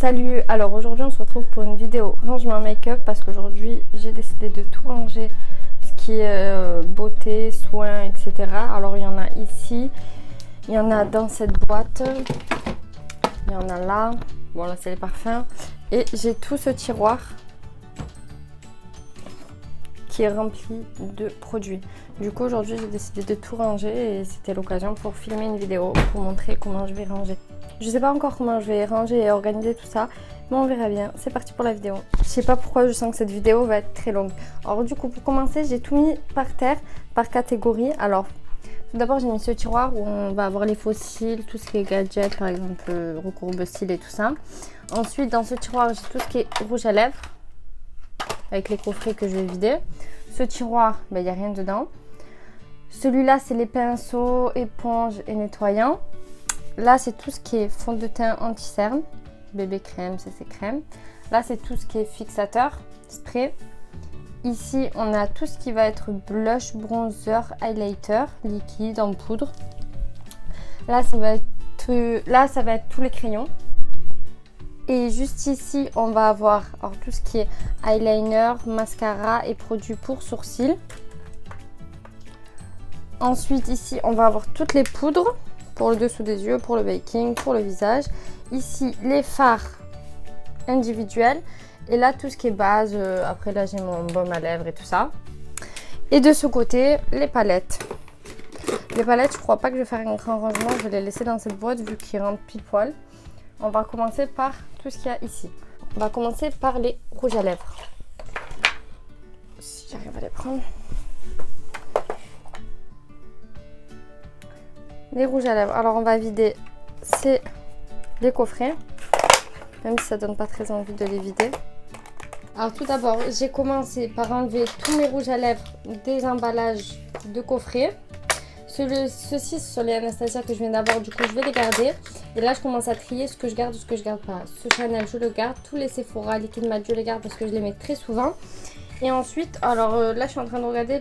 Salut, alors aujourd'hui on se retrouve pour une vidéo rangement make-up parce qu'aujourd'hui j'ai décidé de tout ranger, ce qui est beauté, soins, etc. Alors il y en a ici, il y en a dans cette boîte, il y en a là, bon là c'est les parfums, et j'ai tout ce tiroir qui est rempli de produits. Du coup aujourd'hui j'ai décidé de tout ranger et c'était l'occasion pour filmer une vidéo pour montrer comment je vais ranger. Je sais pas encore comment je vais ranger et organiser tout ça, mais on verra bien. C'est parti pour la vidéo. Je sais pas pourquoi je sens que cette vidéo va être très longue. Alors du coup pour commencer j'ai tout mis par terre, par catégorie. Alors tout d'abord j'ai mis ce tiroir où on va avoir les fossiles, tout ce qui est gadgets, par exemple recourbe-cils et tout ça. Ensuite dans ce tiroir j'ai tout ce qui est rouge à lèvres, avec les coffrets que je vais vider. Ce tiroir, il n'y a rien dedans. Celui-là, c'est les pinceaux, éponges et nettoyants. Là, c'est tout ce qui est fond de teint anti-cerne, bébé crème, CC crème. Là, c'est tout ce qui est fixateur, spray. Ici, on a tout ce qui va être blush, bronzer, highlighter, liquide, en poudre. Là, ça va être tous les crayons. Et juste ici, on va avoir alors, tout ce qui est eyeliner, mascara et produits pour sourcils. Ensuite, ici, on va avoir toutes les poudres pour le dessous des yeux, pour le baking, pour le visage. Ici, les fards individuels. Et là, tout ce qui est base. Après, là, j'ai mon baume à lèvres et tout ça. Et de ce côté, les palettes. Les palettes, je crois pas que je vais faire un grand rangement. Je vais les laisser dans cette boîte vu qu'ils rentrent pile poil. On va commencer par tout ce qu'il y a ici. On va commencer par les rouges à lèvres. Si j'arrive à les prendre. Les rouges à lèvres. Alors on va vider les coffrets. Même si ça donne pas très envie de les vider. Alors tout d'abord, j'ai commencé par enlever tous mes rouges à lèvres des emballages de coffrets. Ceux-ci, ce sont les Anastasia que je viens d'avoir, du coup je vais les garder. Et là je commence à trier ce que je garde, ce que je garde pas. Ce Chanel je le garde, tous les Sephora, Liquid Matte je les garde parce que je les mets très souvent. Et ensuite, alors là je suis en train de regarder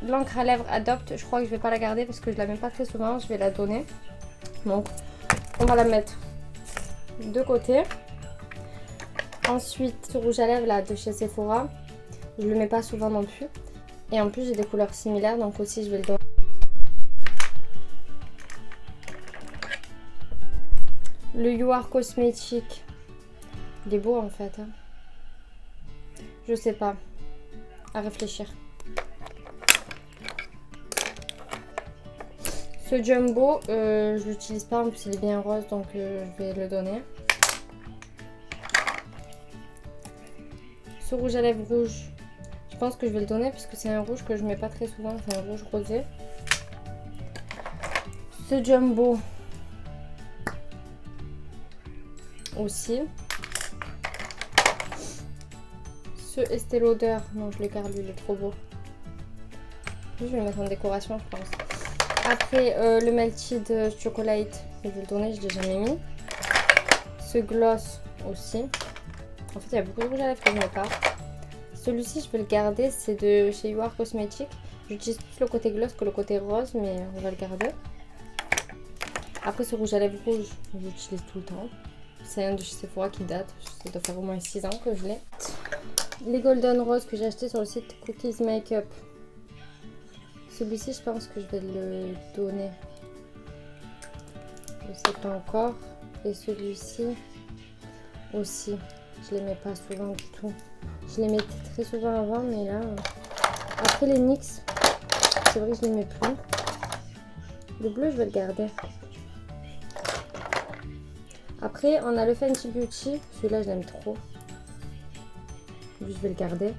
l'encre à lèvres Adopt. Je crois que je vais pas la garder parce que je la mets pas très souvent, je vais la donner. Donc on va la mettre de côté. Ensuite ce rouge à lèvres là de chez Sephora, je le mets pas souvent non plus. Et en plus j'ai des couleurs similaires donc aussi je vais le donner. Le You Are Cosmétique, il est beau en fait. Hein. Je sais pas, à réfléchir. Ce Jumbo, je l'utilise pas, en plus il est bien rose donc je vais le donner. Ce rouge à lèvres rouge, je pense que je vais le donner parce que c'est un rouge que je mets pas très souvent, c'est un rouge rosé. Ce Jumbo aussi. Ce Estée Lauder, non je le garde, lui il est trop beau. Je vais le mettre en décoration je pense. Après le Melted Chocolate, je vais le donner, je l'ai jamais mis. Ce gloss aussi. En fait il y a beaucoup de rouge à lèvres que je mets pas. Celui-ci je vais le garder, c'est de chez You Are Cosmétique. J'utilise plus le côté gloss que le côté rose, mais on va le garder. Après ce rouge à lèvres rouge, je l'utilise tout le temps. C'est un de chez Sephora qui date, ça doit faire au moins 6 ans que je l'ai. Les Golden Rose que j'ai acheté sur le site Cookies Makeup. Celui-ci je pense que je vais le donner. Je sais pas encore. Et celui-ci aussi. Je les mets pas souvent du tout. Je les mettais très souvent avant mais là... Après les NYX, c'est vrai que je les mets plus. Le bleu je vais le garder. Après, on a le Fenty Beauty. Celui-là, je l'aime trop. Lui, je vais le garder.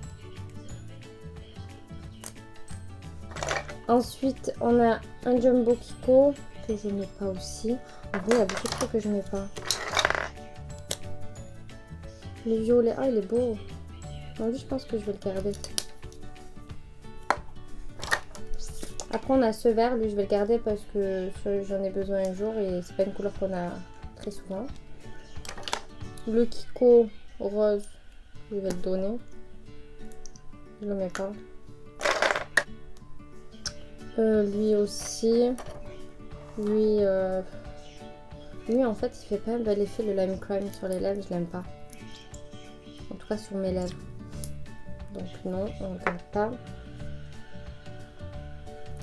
Ensuite, on a un Jumbo Kiko que je ne mets pas aussi. En vrai, il y a beaucoup de trucs que je ne mets pas. Le violet. Ah, il est beau. Non, lui, je pense que je vais le garder. Après, on a ce vert. Lui, je vais le garder parce que j'en ai besoin un jour et c'est pas une couleur qu'on a très souvent. Le Kiko rose, je vais le donner. Je le mets pas. Lui aussi. Lui, Lui en fait il fait pas un bel effet le lime crime sur les lèvres, je l'aime pas. En tout cas sur mes lèvres. Donc non, on regarde pas.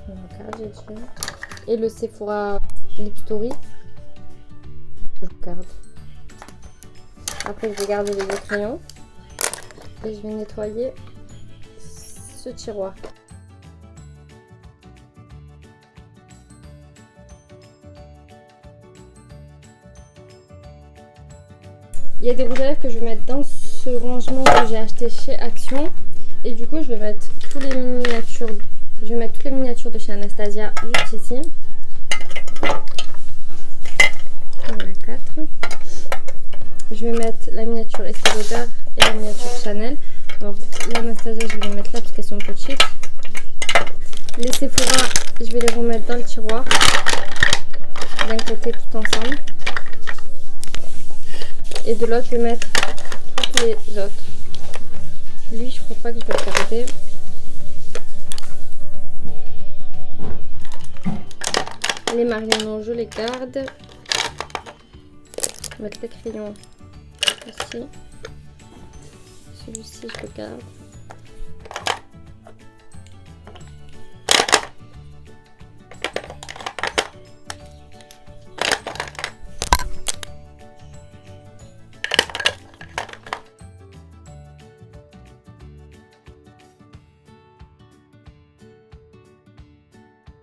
On regarde, j'ai dit. Et le Sephora Lip Story. Je regarde. Après je vais garder les deux crayons. Et je vais nettoyer ce tiroir. Il y a des rouges à lèvres que je vais mettre dans ce rangement que j'ai acheté chez Action. Et du coup, je vais mettre toutes les miniatures. Je vais mettre toutes les miniatures de chez Anastasia juste ici. Il y en a 4. Je vais mettre la miniature Estée Lauder et la miniature Chanel. Alors, l'Anastasia, je vais les mettre là parce qu'elles sont petites. Les Sephora, je vais les remettre dans le tiroir. D'un côté, tout ensemble. Et de l'autre, je vais mettre toutes les autres. Lui, je crois pas que je vais le garder. Les Marionneaux, je les garde. Je vais mettre les crayons ici. Celui-ci, je le garde.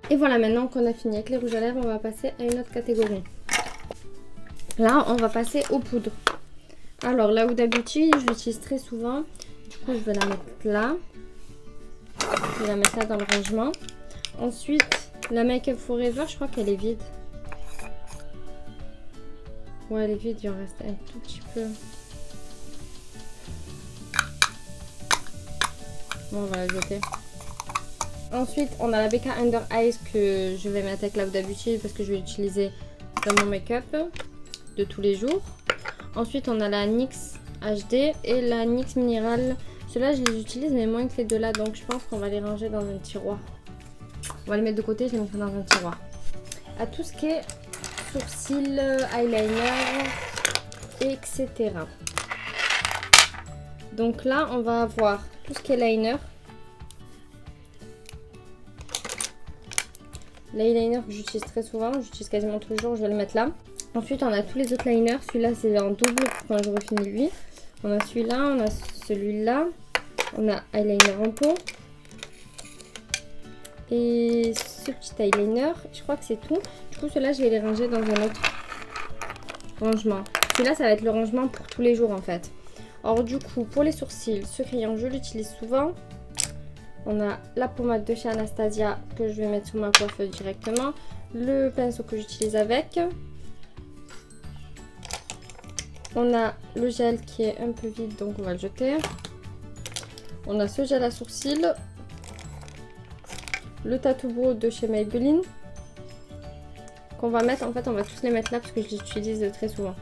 Et voilà, maintenant qu'on a fini avec les rouges à lèvres, on va passer à une autre catégorie. Là, on va passer aux poudres. Alors, la Huda Beauty, je l'utilise très souvent. Du coup, je vais la mettre là. Je vais la mettre là dans le rangement. Ensuite, la Make Up Forever, je crois qu'elle est vide. Ouais, elle est vide, il en reste un tout petit peu. Bon, on va la jeter. Ensuite, on a la BK Under Eyes que je vais mettre avec la Huda Beauty parce que je vais l'utiliser dans mon make-up de tous les jours. Ensuite, on a la NYX HD et la NYX Mineral. Ceux-là, je les utilise mais moins que les deux là, donc je pense qu'on va les ranger dans un tiroir. On va les mettre de côté, je les mettrai dans un tiroir. À tout ce qui est sourcils, eyeliner, etc. Donc là, on va avoir tout ce qui est liner. L'eyeliner que j'utilise très souvent, j'utilise quasiment tous les jours, je vais le mettre là. Ensuite, on a tous les autres liners. Celui-là, c'est en double quand j'aurai fini lui. On a celui-là, on a celui-là. On a eyeliner en pot. Et ce petit eyeliner, je crois que c'est tout. Du coup, ceux-là, je vais les ranger dans un autre rangement. Celui-là, ça va être le rangement pour tous les jours en fait. Alors du coup, pour les sourcils, ce crayon, je l'utilise souvent. On a la pommade de chez Anastasia que je vais mettre sur ma coiffeuse directement. Le pinceau que j'utilise avec. On a le gel qui est un peu vide, donc on va le jeter. On a ce gel à sourcils. Le Tattoo Brow de chez Maybelline. Qu'on va mettre, en fait on va tous les mettre là parce que je les utilise très souvent.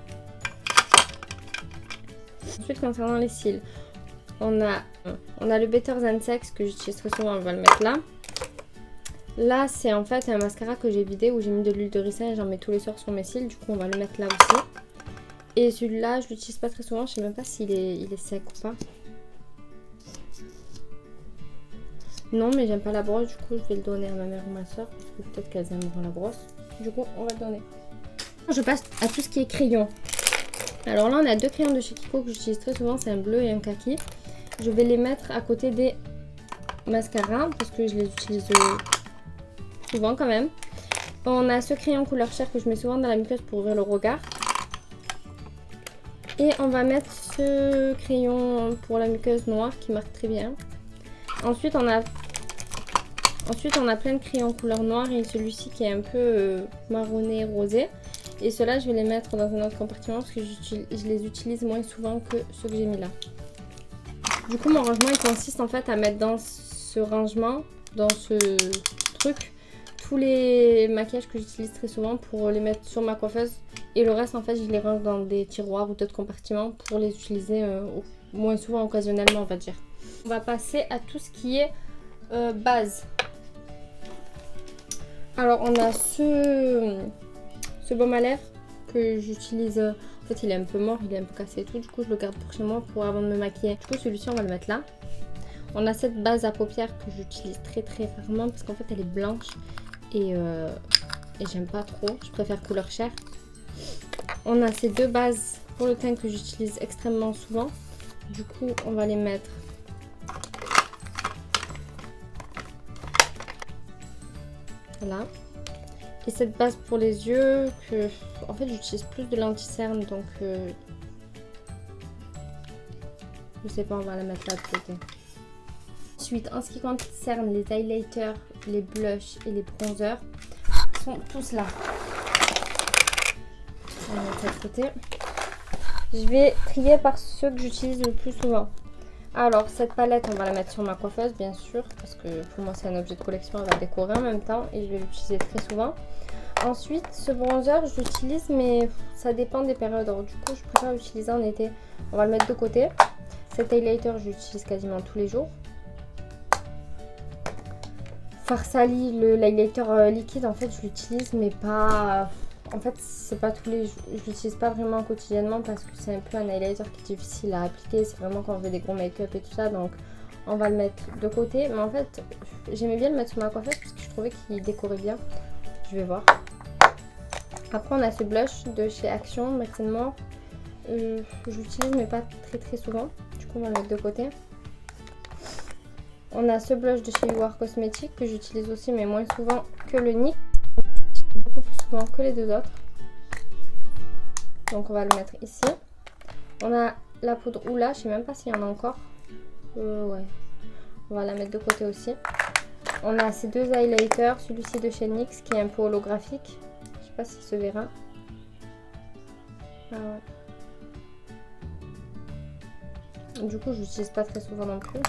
Ensuite, concernant les cils, on a le Better Than Sex que j'utilise très souvent, on va le mettre là. Là, c'est en fait un mascara que j'ai vidé où j'ai mis de l'huile de ricin et j'en mets tous les soirs sur mes cils. Du coup, on va le mettre là aussi. Et celui-là, je l'utilise pas très souvent, je sais même pas s'il est sec ou pas. Non, mais j'aime pas la brosse, du coup, je vais le donner à ma mère ou ma soeur parce que peut-être qu'elles aimeront la brosse. Du coup, on va le donner. Je passe à tout ce qui est crayon. Alors là, on a deux crayons de chez Kiko que j'utilise très souvent, c'est un bleu et un kaki. Je vais les mettre à côté des mascaras parce que je les utilise souvent quand même. On a ce crayon couleur chair que je mets souvent dans la muqueuse pour ouvrir le regard. Et on va mettre ce crayon pour la muqueuse noire qui marque très bien. Ensuite, on a plein de crayons couleur noire et celui-ci qui est un peu marronné rosé. Et ceux-là, je vais les mettre dans un autre compartiment parce que je les utilise moins souvent que ceux que j'ai mis là. Du coup, mon rangement, il consiste en fait à mettre dans ce rangement, dans ce truc, tous les maquillages que j'utilise très souvent pour les mettre sur ma coiffeuse. Et le reste, en fait, je les range dans des tiroirs ou d'autres compartiments pour les utiliser moins souvent, occasionnellement, on va dire. On va passer à tout ce qui est base. Alors, on a ce baume à lèvres que j'utilise, en fait il est un peu mort, il est un peu cassé et tout, du coup je le garde pour chez moi pour avant de me maquiller. Du coup celui-ci on va le mettre là. On a cette base à paupières que j'utilise très rarement parce qu'en fait elle est blanche et j'aime pas trop, je préfère couleur chair. On a ces deux bases pour le teint que j'utilise extrêmement souvent, du coup on va les mettre là. Et cette base pour les yeux que en fait j'utilise plus de l'anti-cerne, donc je sais pas, on va la mettre là de côté. Ensuite, en ce qui concerne les highlighters, les blushs et les bronzers, ils sont tous là. On va mettre ça de côté. Je vais trier par ceux que j'utilise le plus souvent. Alors, cette palette, on va la mettre sur ma coiffeuse, bien sûr, parce que pour moi, c'est un objet de collection, elle va décorer en même temps et je vais l'utiliser très souvent. Ensuite, ce bronzer, je l'utilise, mais ça dépend des périodes. Alors, du coup, je préfère l'utiliser en été. On va le mettre de côté. Cet highlighter, je l'utilise quasiment tous les jours. Farsali, l'highlighter liquide, en fait, je l'utilise, mais pas... En fait, c'est pas tous les jours. Je l'utilise pas vraiment quotidiennement parce que c'est un peu un highlighter qui est difficile à appliquer. C'est vraiment quand on fait des gros make-up et tout ça, donc on va le mettre de côté. Mais en fait, j'aimais bien le mettre sur ma coiffeuse parce que je trouvais qu'il décorait bien. Je vais voir. Après, on a ce blush de chez Action, Max More. Je l'utilise, mais pas très souvent. Du coup, on va le mettre de côté. On a ce blush de chez You Are Cosmetics que j'utilise aussi, mais moins souvent que le NYX. Beaucoup plus souvent que les deux autres. Donc, on va le mettre ici. On a la poudre Oula, je sais même pas s'il y en a encore. Ouais. On va la mettre de côté aussi. On a ces deux highlighters, celui-ci de chez NYX qui est un peu holographique. Je sais pas s'il se verra. Ah ouais. Du coup, je l'utilise pas très souvent non plus.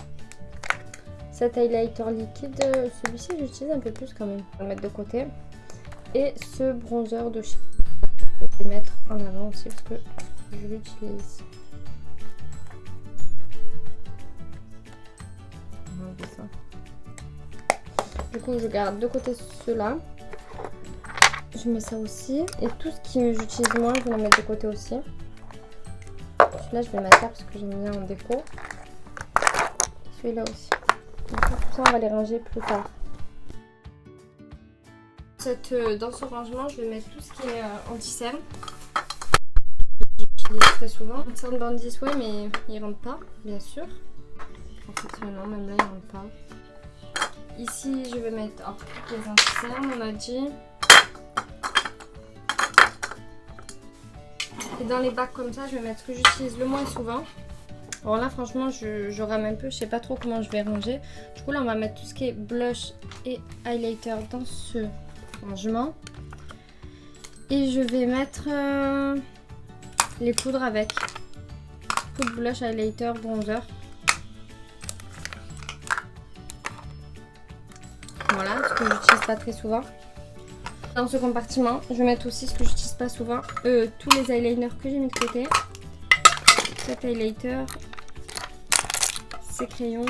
Cet highlighter liquide, celui-ci j'utilise un peu plus quand même. On va le mettre de côté. Et ce bronzer de chez... Je vais le mettre en avant aussi parce que je l'utilise. On va enlever ça. Du coup, je garde de côté ceux-là. Je mets ça aussi. Et tout ce que j'utilise moins, je vais le mettre de côté aussi. Celui-là, je vais le mettre là parce que j'aime bien en déco. Celui-là aussi. Donc, tout ça, on va les ranger plus tard. Dans ce rangement, je vais mettre tout ce qui est anti-cerne. J'utilise très souvent. Anti-cerne Bandit Way, mais il rentre pas, bien sûr. En fait, non, même là, il rentre pas. Ici, je vais mettre toutes les anti-cernes, on a dit. Et dans les bacs comme ça, je vais mettre ce que j'utilise le moins souvent. Alors là, franchement, je rame un peu. Je sais pas trop comment je vais ranger. Du coup, là, on va mettre tout ce qui est blush et highlighter dans ce rangement. Et je vais mettre les poudres avec. Poudre, blush, highlighter, bronzer. Voilà, ce que j'utilise pas très souvent. Dans ce compartiment, je vais mettre aussi ce que j'utilise pas souvent. Tous les eyeliners que j'ai mis de côté. Cet highlighter. Ces crayons.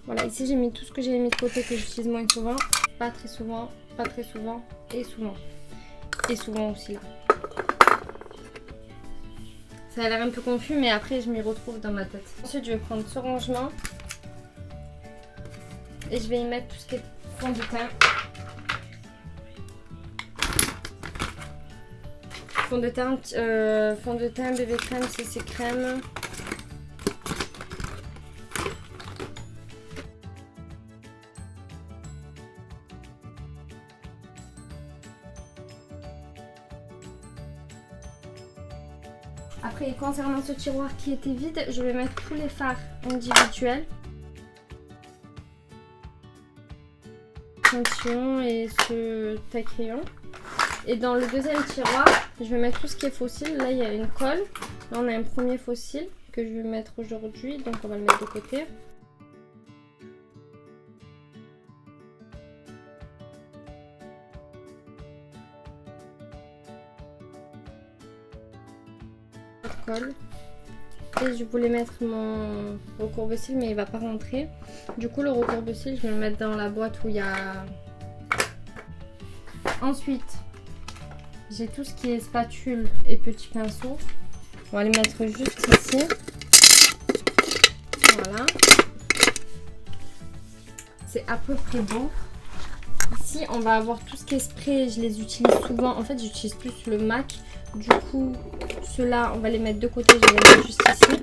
Voilà, ici j'ai mis tout ce que j'ai mis de côté que j'utilise moins souvent. Pas très souvent, pas très souvent et souvent. Et souvent aussi là. Ça a l'air un peu confus, mais après je m'y retrouve dans ma tête. Ensuite, je vais prendre ce rangement. Et je vais y mettre tout ce qui est fond de teint. Fond de teint, bébé crème, CC crème. Après, concernant ce tiroir qui était vide, je vais mettre tous les fards individuels. Et ce taille-crayon. Et dans le deuxième tiroir, je vais mettre tout ce qui est fossile. Là, il y a une colle. Là, on a un premier fossile que je vais mettre aujourd'hui. Donc, on va le mettre de côté. Colle. Et je voulais mettre mon recourbe-cils mais il va pas rentrer. Du coup le recourbe-cils je vais le mettre dans la boîte où il y a... Ensuite j'ai tout ce qui est spatule et petits pinceaux. On va les mettre juste ici. Voilà. C'est à peu près bon. Ici on va avoir tout ce qui est spray, je les utilise souvent. En fait j'utilise plus le MAC. Du coup ceux-là on va les mettre de côté, je vais les mettre juste ici.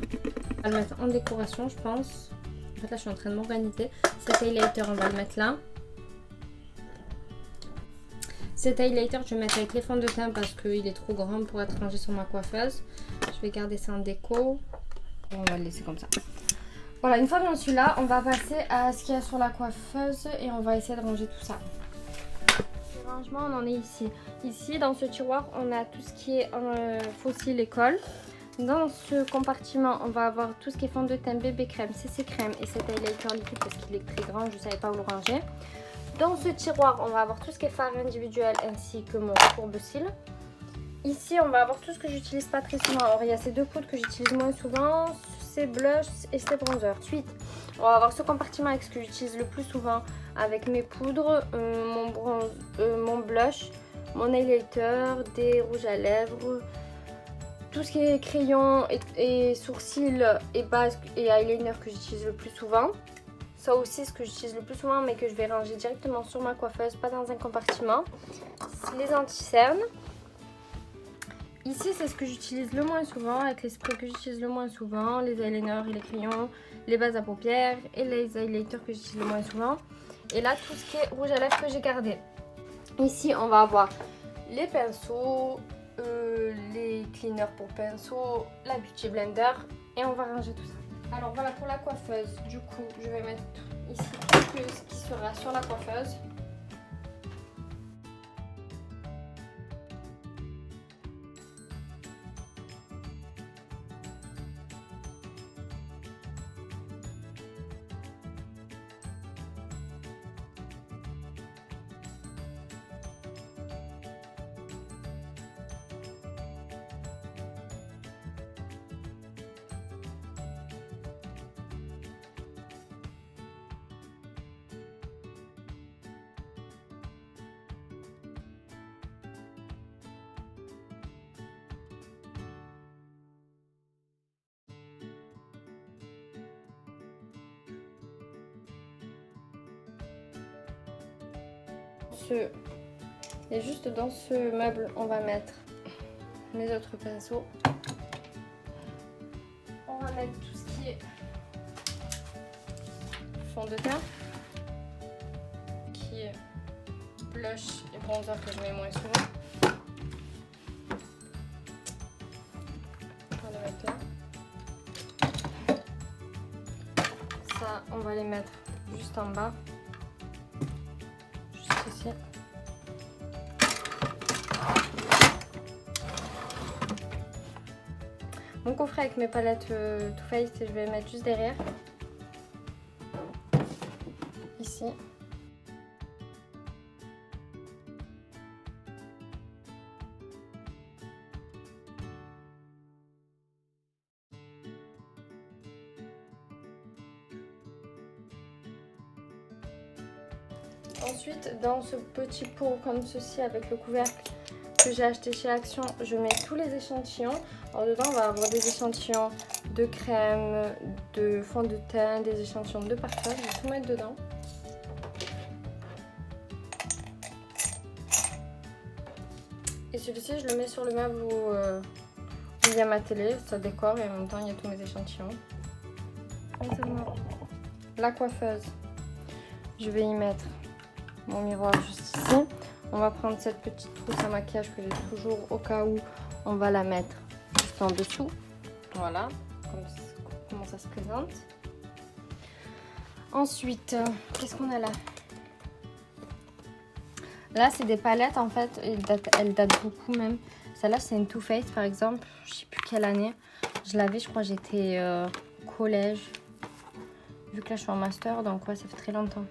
On va le mettre en décoration je pense. En fait là je suis en train de m'organiser. Cet highlighter on va le mettre là. Cet highlighter je vais mettre avec les fonds de teint parce qu'il est trop grand pour être rangé sur ma coiffeuse. Je vais garder ça en déco. On va le laisser comme ça. Voilà, une fois qu'on est là, on va passer à ce qu'il y a sur la coiffeuse et on va essayer de ranger tout ça. Le rangement, on en est ici. Ici, dans ce tiroir, on a tout ce qui est fossile et colle. Dans ce compartiment, on va avoir tout ce qui est fond de teint, bébé crème, CC crème et cet highlighter liquide parce qu'il est très grand, je ne savais pas où le ranger. Dans ce tiroir, on va avoir tout ce qui est fard individuel ainsi que mon courbe-cils. Ici, on va avoir tout ce que j'utilise pas très souvent. Alors, il y a ces deux poudres que j'utilise moins souvent, ces blushs et ces bronzers. Ensuite, on va avoir ce compartiment avec ce que j'utilise le plus souvent avec mes poudres, mon blush, mon highlighter, des rouges à lèvres, tout ce qui est crayon et sourcils et base et eyeliner que j'utilise le plus souvent. Ça aussi, ce que j'utilise le plus souvent mais que je vais ranger directement sur ma coiffeuse, pas dans un compartiment. Les anti-cernes. Ici, c'est ce que j'utilise le moins souvent, avec les sprays que j'utilise le moins souvent, les eyeliners et les crayons, les bases à paupières et les highlighters que j'utilise le moins souvent. Et là, tout ce qui est rouge à lèvres que j'ai gardé. Ici, on va avoir les pinceaux, les cleaners pour pinceaux, la beauty blender et on va ranger tout ça. Alors voilà pour la coiffeuse, du coup, je vais mettre ici tout ce qui sera sur la coiffeuse. Et juste dans ce meuble, on va mettre mes autres pinceaux. On va mettre tout ce qui est fond de teint, qui est blush et bronzer que je mets moins souvent. On va les mettre là. Ça, on va les mettre juste en bas. Ici. Mon coffret avec mes palettes Too Faced, je vais mettre juste derrière. Ici. Ensuite, dans ce petit pot comme ceci avec le couvercle que j'ai acheté chez Action, je mets tous les échantillons. Alors dedans, on va avoir des échantillons de crème, de fond de teint, des échantillons de parfum. Je vais tout mettre dedans. Et celui-ci, je le mets sur le meuble où il y a ma télé, ça décore et en même temps, il y a tous mes échantillons. Concernant la coiffeuse, je vais y mettre mon miroir juste ici. On va prendre cette petite trousse à maquillage que j'ai toujours au cas où on va la mettre juste en dessous. Voilà, comment ça se présente. Ensuite, qu'est-ce qu'on a là? Là, c'est des palettes en fait, elles datent beaucoup même. Celle-là, c'est une Too Faced par exemple, je sais plus quelle année. Je l'avais, je crois, j'étais collège. Vu que là, je suis en master, donc ouais, ça fait très longtemps.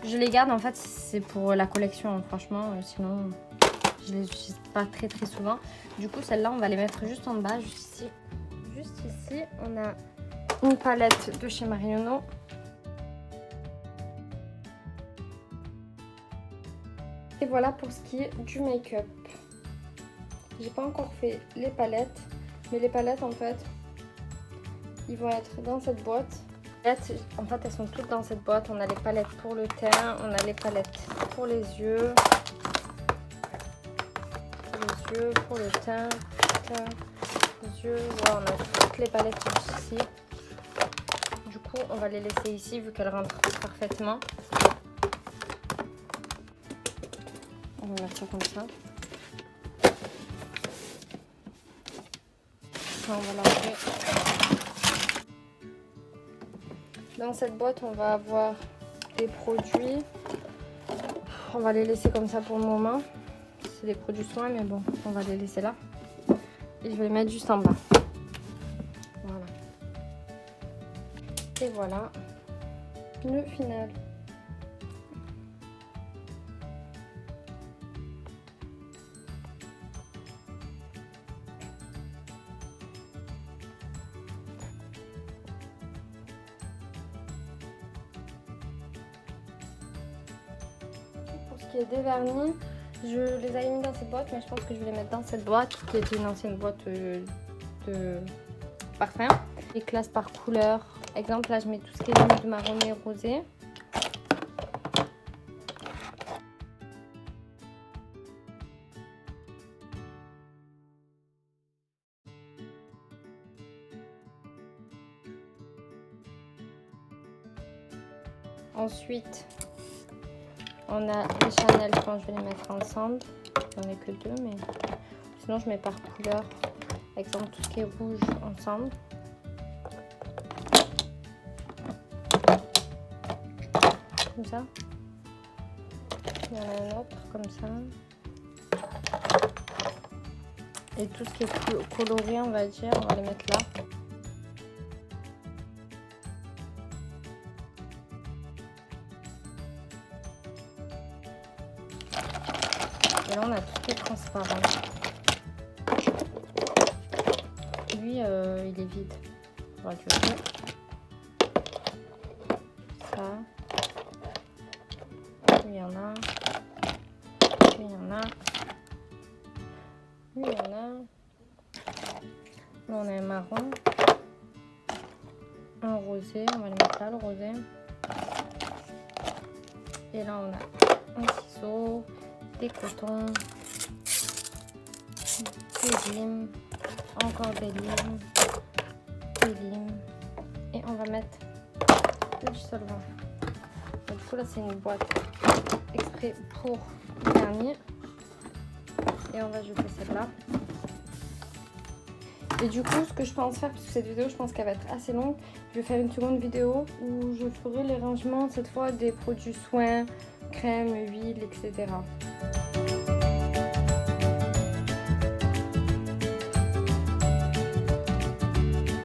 Je les garde en fait, c'est pour la collection, franchement, sinon je les utilise pas très souvent. Du coup, celles-là, on va les mettre juste en bas, juste ici. juste ici, on a une palette de chez Marionneau. Et voilà pour ce qui est du make-up. J'ai pas encore fait les palettes, mais les palettes en fait, ils vont être dans cette boîte. En fait, elles sont toutes dans cette boîte. On a les palettes pour le teint, on a les palettes pour les yeux, pour le teint, les yeux. Ouais, on a toutes les palettes ici. Du coup, on va les laisser ici vu qu'elles rentrent parfaitement. On va mettre ça comme ça. Ça, on va l'enlever. Dans cette boîte, on va avoir des produits. On va les laisser comme ça pour le moment. C'est des produits soins, mais bon, on va les laisser là. Et je vais les mettre juste en bas. Voilà. Et voilà le final. Pour ce qui est des vernis, je les avais mis dans cette boîte, mais je pense que je vais les mettre dans cette boîte qui était une ancienne boîte de parfum. Les classes par couleur. Exemple, là je mets tout ce qui est nude, marronné, rosé. Ensuite, on a les Chanel, je pense que je vais les mettre ensemble. J'en ai que deux, mais sinon je mets par couleur. Exemple, tout ce qui est rouge ensemble. Comme ça. Il y en a un autre comme ça. Et tout ce qui est coloré, on va dire, on va les mettre là. Et là, on a tout qui est transparent. Lui, il est vide. On va le jeter. Ça. Lui, il y en a. Lui, il y en a. Lui, il y en a. Là, on a un marron. Un rosé. On va le mettre là, le rosé. Et là, on a un ciseau. Des cotons, des limes, encore des limes, et on va mettre du solvant. Et du coup là c'est une boîte exprès pour le vernis et on va jeter celle-là. Et du coup ce que je pense faire, parce que cette vidéo je pense qu'elle va être assez longue, je vais faire une seconde vidéo où je ferai les rangements cette fois des produits soins, crème, huile, etc.